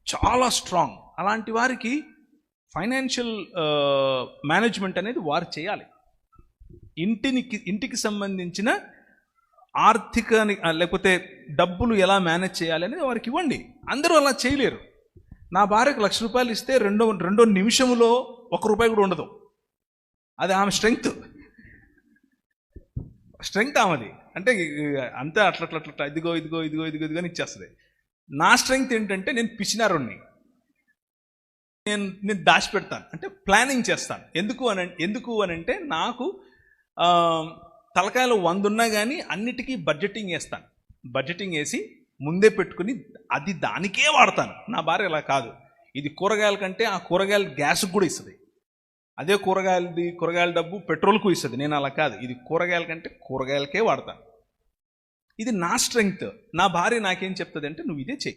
చాలా స్ట్రాంగ్. అలాంటి వారికి ఫైనాన్షియల్ మేనేజ్మెంట్ అనేది వారు చేయాలి. ఇంటికి సంబంధించిన ఆర్థిక లేకపోతే డబ్బులు ఎలా మేనేజ్ చేయాలి అనేది వారికి ఇవ్వండి. అందరూ అలా చేయలేరు. నా భార్యకు ₹1,00,000 ఇస్తే రెండో నిమిషంలో ₹1 కూడా ఉండదు. అది ఆమె స్ట్రెంగ్త్ ఆమెది. అంటే అంతే అట్లా ఇదిగో అని ఇచ్చేస్తుంది. నా స్ట్రెంగ్త్ ఏంటంటే నేను పిచ్చినారుణ్ణి. నేను దాచిపెడతాను, అంటే ప్లానింగ్ చేస్తాను. ఎందుకు అని అంటే నాకు తలకాయలు 100 ఉన్నా కానీ అన్నిటికీ బడ్జెటింగ్ వేస్తాను. బడ్జెటింగ్ వేసి ముందే పెట్టుకుని అది దానికే వాడతాను. నా భార్య అలా కాదు. ఇది కూరగాయల కంటే ఆ కూరగాయల గ్యాస్కి కూడా ఇస్తుంది. అదే కూరగాయల డబ్బు పెట్రోల్కు ఇస్తుంది. నేను అలా కాదు. ఇది కూరగాయల కంటే కూరగాయలకే వాడతాను. ఇది నా స్ట్రెంగ్త్. నా భార్య నాకేం చెప్తుంది అంటే నువ్వు ఇదే చెయ్యి.